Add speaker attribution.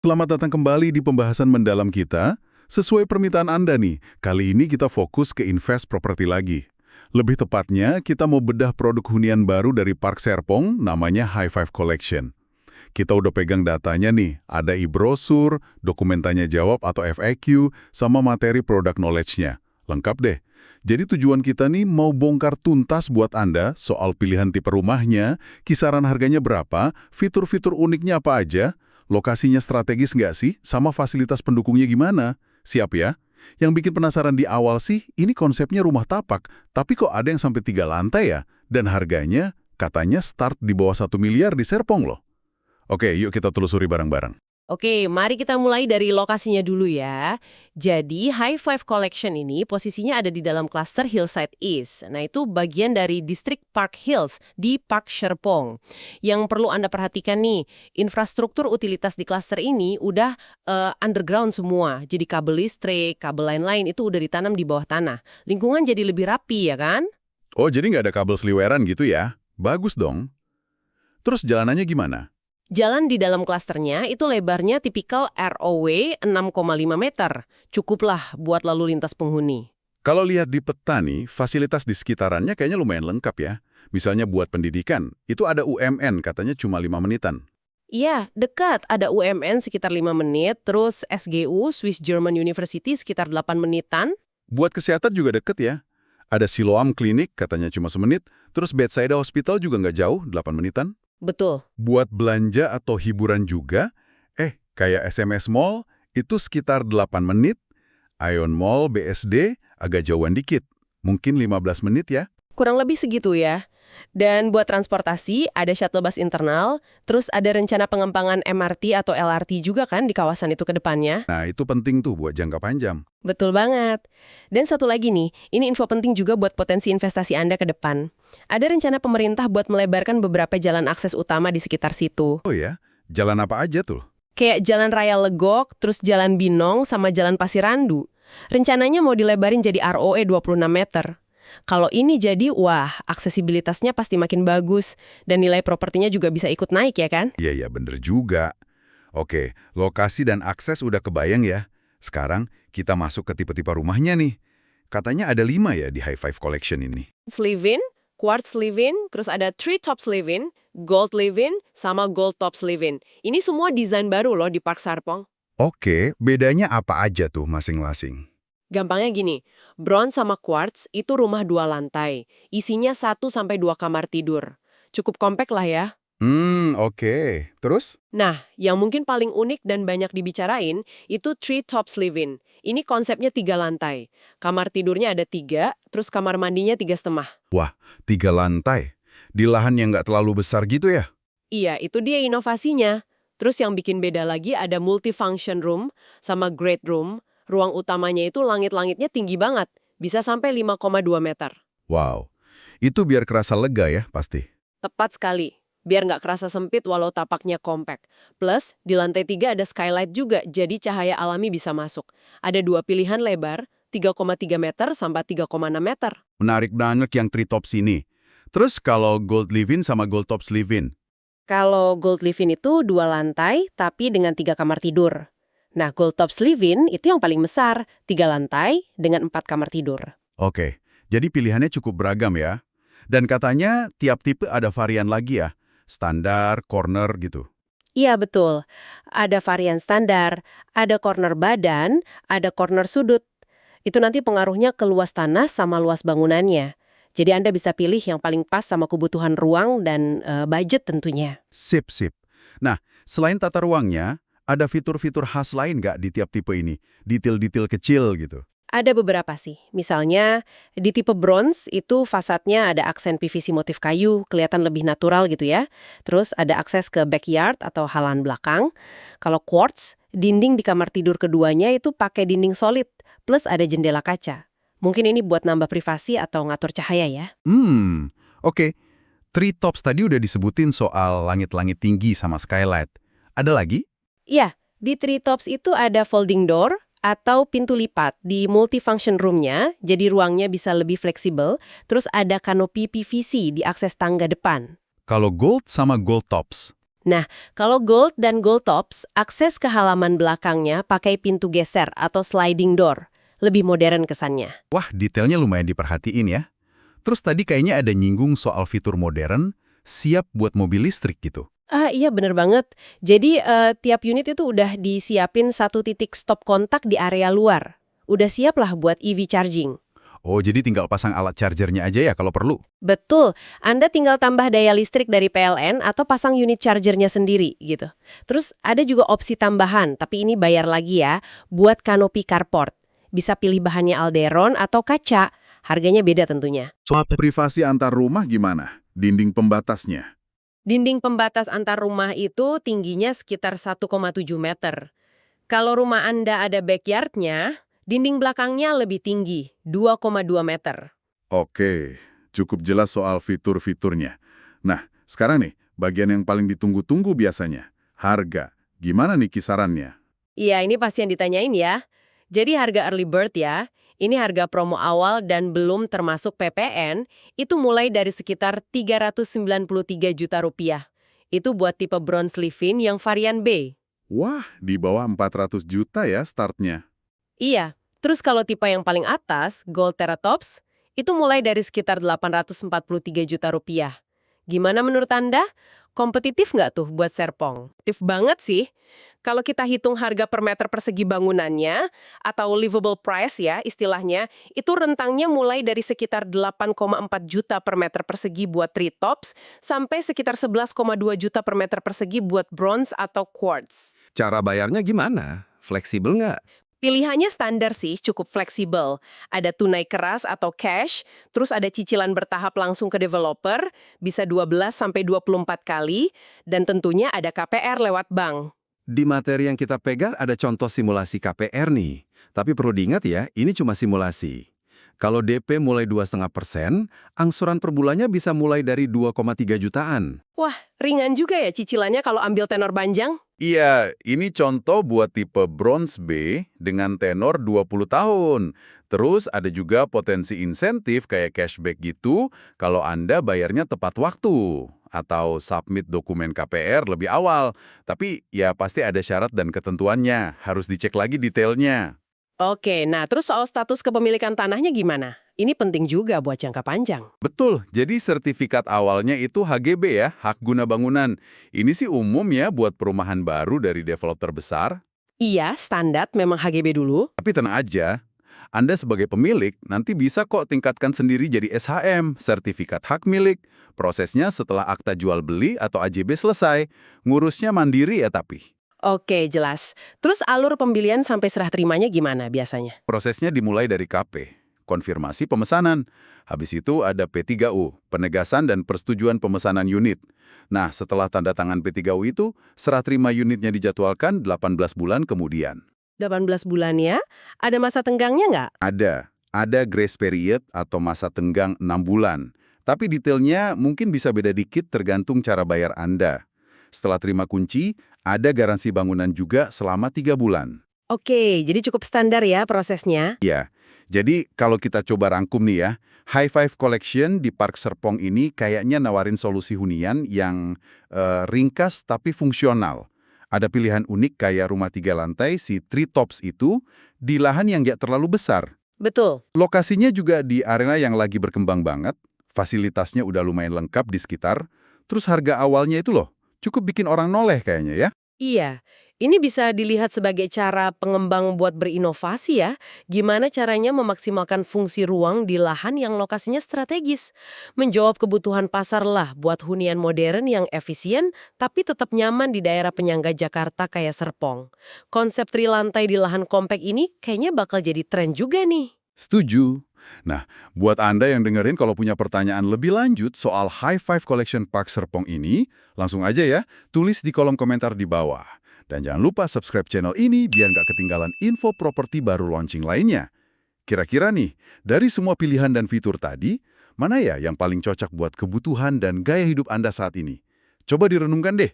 Speaker 1: Selamat datang kembali di pembahasan mendalam kita. Sesuai permintaan Anda nih, kali ini kita fokus ke invest properti lagi. Lebih tepatnya, kita mau bedah produk hunian baru dari Park Serpong, namanya High Five Collection. Kita udah pegang datanya nih, ada e-brosur, dokumen tanya jawab atau FAQ, sama materi product knowledge-nya. Lengkap deh. Jadi tujuan kita nih mau bongkar tuntas buat Anda soal pilihan tipe rumahnya, kisaran harganya berapa, fitur-fitur uniknya apa aja, lokasinya strategis nggak sih, sama fasilitas pendukungnya gimana. Siap ya? Yang bikin penasaran di awal sih, ini konsepnya rumah tapak, tapi kok ada yang sampai 3 lantai ya? Dan harganya katanya start di bawah 1 miliar di Serpong loh. Oke, yuk kita telusuri bareng-bareng.
Speaker 2: Oke, mari kita mulai dari lokasinya dulu ya. Jadi, High Five Collection ini posisinya ada di dalam klaster Hillside East. Nah, itu bagian dari distrik Park Hills di Park Serpong. Yang perlu Anda perhatikan nih, infrastruktur utilitas di klaster ini udah underground semua. Jadi kabel listrik, kabel lain-lain itu udah ditanam di bawah tanah. Lingkungan jadi lebih rapi ya kan?
Speaker 1: Oh, jadi nggak ada kabel seliweran gitu ya? Bagus dong. Terus jalanannya gimana?
Speaker 2: Jalan di dalam klasternya itu lebarnya tipikal ROW 6,5 meter. Cukuplah buat lalu lintas penghuni.
Speaker 1: Kalau lihat di peta nih, fasilitas di sekitarannya kayaknya lumayan lengkap ya. Misalnya buat pendidikan, itu ada UMN katanya cuma 5 menitan.
Speaker 2: Iya, dekat. Ada UMN sekitar 5 menit, terus SGU, Swiss German University sekitar 8 menitan.
Speaker 1: Buat kesehatan juga deket ya. Ada Siloam Klinik katanya cuma semenit, terus Bethsaida Hospital juga nggak jauh, 8 menitan.
Speaker 2: Betul.
Speaker 1: Buat belanja atau hiburan juga, kayak SMS Mall itu sekitar 8 menit, Ion Mall BSD agak jauhan dikit, mungkin 15 menit ya.
Speaker 2: Kurang lebih segitu ya. Dan buat transportasi, ada shuttle bus internal, terus ada rencana pengembangan MRT atau LRT juga kan di kawasan itu ke depannya.
Speaker 1: Nah, itu penting tuh buat jangka panjang.
Speaker 2: Betul banget. Dan satu lagi nih, ini info penting juga buat potensi investasi Anda ke depan. Ada rencana pemerintah buat melebarkan beberapa jalan akses utama di sekitar situ.
Speaker 1: Oh ya, jalan apa aja tuh?
Speaker 2: Kayak Jalan Raya Legok, terus Jalan Binong, sama Jalan Pasirandu. Rencananya mau dilebarin jadi ROE 26 meter. Kalau ini jadi, wah, aksesibilitasnya pasti makin bagus. Dan nilai propertinya juga bisa ikut naik ya kan?
Speaker 1: Iya, bener juga. Oke, lokasi dan akses udah kebayang ya. Sekarang kita masuk ke tipe-tipe rumahnya nih. Katanya ada 5 ya di High Five Collection ini.
Speaker 2: Live-in, Quartz Live-in, terus ada Tree Tops Live-in, Gold Live-in, sama Gold Tops Live-in. Ini semua desain baru loh di Park Serpong.
Speaker 1: Oke, bedanya apa aja tuh masing-masing?
Speaker 2: Gampangnya gini, bronze sama quartz itu rumah 2 lantai. Isinya 1-2 kamar tidur. Cukup kompak lah ya.
Speaker 1: Oke. Terus?
Speaker 2: Nah, yang mungkin paling unik dan banyak dibicarain itu Tree Tops Live-in. Ini konsepnya 3 lantai. Kamar tidurnya ada 3, terus kamar mandinya 3,5.
Speaker 1: Wah, 3 lantai. Di lahan yang nggak terlalu besar gitu ya?
Speaker 2: Iya, itu dia inovasinya. Terus yang bikin beda lagi ada multifunction room sama great room. Ruang utamanya itu langit-langitnya tinggi banget. Bisa sampai 5,2 meter.
Speaker 1: Wow. Itu biar kerasa lega ya, pasti.
Speaker 2: Tepat sekali. Biar nggak kerasa sempit walau tapaknya kompak. Plus, di lantai 3 ada skylight juga, jadi cahaya alami bisa masuk. Ada 2 pilihan lebar, 3,3 meter sampai 3,6 meter.
Speaker 1: Menarik banget yang treetops ini. Terus kalau Gold Live-in sama Gold Tops Live-in?
Speaker 2: Kalau Gold Live-in itu 2 lantai, tapi dengan 3 kamar tidur. Nah, Gold Tops Live-in itu yang paling besar, 3 lantai dengan 4 kamar tidur.
Speaker 1: Oke, jadi pilihannya cukup beragam ya. Dan katanya tiap tipe ada varian lagi ya? Standar, corner gitu.
Speaker 2: Iya, betul. Ada varian standar, ada corner badan, ada corner sudut. Itu nanti pengaruhnya ke luas tanah sama luas bangunannya. Jadi Anda bisa pilih yang paling pas sama kebutuhan ruang dan budget tentunya.
Speaker 1: Sip, sip. Nah, selain tata ruangnya, ada fitur-fitur khas lain nggak di tiap tipe ini? Detail-detail kecil gitu.
Speaker 2: Ada beberapa sih. Misalnya, di tipe bronze itu fasadnya ada aksen PVC motif kayu, kelihatan lebih natural gitu ya. Terus ada akses ke backyard atau halaman belakang. Kalau quartz, dinding di kamar tidur keduanya itu pakai dinding solid, plus ada jendela kaca. Mungkin ini buat nambah privasi atau ngatur cahaya ya.
Speaker 1: Oke. Treetops tadi udah disebutin soal langit-langit tinggi sama skylight. Ada lagi?
Speaker 2: Iya, di treetops itu ada folding door atau pintu lipat di multifunction room-nya, jadi ruangnya bisa lebih fleksibel, terus ada kanopi PVC di akses tangga depan.
Speaker 1: Kalau gold sama gold tops?
Speaker 2: Nah, kalau Gold dan Gold Tops, akses ke halaman belakangnya pakai pintu geser atau sliding door. Lebih modern kesannya.
Speaker 3: Wah, detailnya lumayan diperhatiin ya. Terus tadi kayaknya ada nyinggung soal fitur modern, siap buat mobil listrik gitu.
Speaker 2: Ah iya bener banget. Jadi tiap unit itu udah disiapin satu titik stop kontak di area luar. Udah siap lah buat EV charging.
Speaker 3: Oh, jadi tinggal pasang alat chargernya aja ya kalau perlu.
Speaker 2: Betul, Anda tinggal tambah daya listrik dari PLN atau pasang unit chargernya sendiri gitu. Terus ada juga opsi tambahan, tapi ini bayar lagi ya, buat kanopi carport. Bisa pilih bahannya Alderon atau kaca, harganya beda tentunya.
Speaker 1: Soal privasi antar rumah gimana? Dinding pembatasnya.
Speaker 2: Dinding pembatas antar rumah itu tingginya sekitar 1,7 meter. Kalau rumah Anda ada backyardnya, dinding belakangnya lebih tinggi, 2,2 meter.
Speaker 1: Oke, cukup jelas soal fitur-fiturnya. Nah, sekarang nih, bagian yang paling ditunggu-tunggu biasanya. Harga. Gimana nih kisarannya?
Speaker 2: Iya, ini pasti yang ditanyain ya. Jadi harga early bird ya, ini harga promo awal dan belum termasuk PPN, itu mulai dari sekitar 393 juta rupiah. Itu buat tipe bronze live-in yang varian B.
Speaker 1: Wah, di bawah 400 juta ya startnya.
Speaker 2: Iya, terus kalau tipe yang paling atas, Gold Teratops, itu mulai dari sekitar 843 juta rupiah. Gimana menurut Anda? Kompetitif nggak tuh buat Serpong? Kompetitif banget sih. Kalau kita hitung harga per meter persegi bangunannya, atau livable price ya istilahnya, itu rentangnya mulai dari sekitar 8,4 juta per meter persegi buat treetops, sampai sekitar 11,2 juta per meter persegi buat bronze atau quartz.
Speaker 3: Cara bayarnya gimana? Fleksibel nggak?
Speaker 2: Pilihannya standar sih, cukup fleksibel. Ada tunai keras atau cash, terus ada cicilan bertahap langsung ke developer, bisa 12-24 kali, dan tentunya ada KPR lewat bank.
Speaker 3: Di materi yang kita pegang ada contoh simulasi KPR nih. Tapi perlu diingat ya, ini cuma simulasi. Kalau DP mulai 2,5%, angsuran per bulannya bisa mulai dari 2,3 jutaan.
Speaker 2: Wah, ringan juga ya cicilannya kalau ambil tenor panjang?
Speaker 1: Iya, ini contoh buat tipe bronze B dengan tenor 20 tahun. Terus ada juga potensi insentif kayak cashback gitu kalau Anda bayarnya tepat waktu. Atau submit dokumen KPR lebih awal. Tapi ya pasti ada syarat dan ketentuannya, harus dicek lagi detailnya.
Speaker 2: Oke, nah terus soal status kepemilikan tanahnya gimana? Ini penting juga buat jangka panjang.
Speaker 1: Betul, jadi sertifikat awalnya itu HGB ya, hak guna bangunan. Ini sih umum ya buat perumahan baru dari developer besar.
Speaker 2: Iya, standar memang HGB dulu.
Speaker 1: Tapi tenang aja, Anda sebagai pemilik nanti bisa kok tingkatkan sendiri jadi SHM, sertifikat hak milik. Prosesnya setelah akta jual beli atau AJB selesai, ngurusnya mandiri ya tapi.
Speaker 2: Oke, jelas. Terus alur pembelian sampai serah terimanya gimana biasanya?
Speaker 1: Prosesnya dimulai dari KP, konfirmasi pemesanan. Habis itu ada P3U, penegasan dan persetujuan pemesanan unit. Nah, setelah tanda tangan P3U itu, serah terima unitnya dijadwalkan 18 bulan kemudian.
Speaker 2: 18 bulan ya? Ada masa tenggangnya nggak?
Speaker 1: Ada grace period atau masa tenggang 6 bulan. Tapi detailnya mungkin bisa beda dikit tergantung cara bayar Anda. Setelah terima kunci, ada garansi bangunan juga selama 3 bulan.
Speaker 2: Oke, jadi cukup standar ya prosesnya.
Speaker 1: Ya, jadi kalau kita coba rangkum nih ya, High Five Collection di Park Serpong ini kayaknya nawarin solusi hunian yang ringkas tapi fungsional. Ada pilihan unik kayak rumah 3 lantai si Treetops itu di lahan yang nggak terlalu besar.
Speaker 2: Betul.
Speaker 1: Lokasinya juga di arena yang lagi berkembang banget, fasilitasnya udah lumayan lengkap di sekitar, terus harga awalnya itu loh, cukup bikin orang noleh kayaknya ya.
Speaker 2: Iya, ini bisa dilihat sebagai cara pengembang buat berinovasi ya. Gimana caranya memaksimalkan fungsi ruang di lahan yang lokasinya strategis. Menjawab kebutuhan pasar lah buat hunian modern yang efisien tapi tetap nyaman di daerah penyangga Jakarta kayak Serpong. Konsep trilantai di lahan kompak ini kayaknya bakal jadi tren juga nih.
Speaker 1: Setuju. Nah, buat Anda yang dengerin kalau punya pertanyaan lebih lanjut soal High Five Collection Park Serpong ini, langsung aja ya, tulis di kolom komentar di bawah. Dan jangan lupa subscribe channel ini biar nggak ketinggalan info properti baru launching lainnya. Kira-kira nih, dari semua pilihan dan fitur tadi, mana ya yang paling cocok buat kebutuhan dan gaya hidup Anda saat ini? Coba direnungkan deh.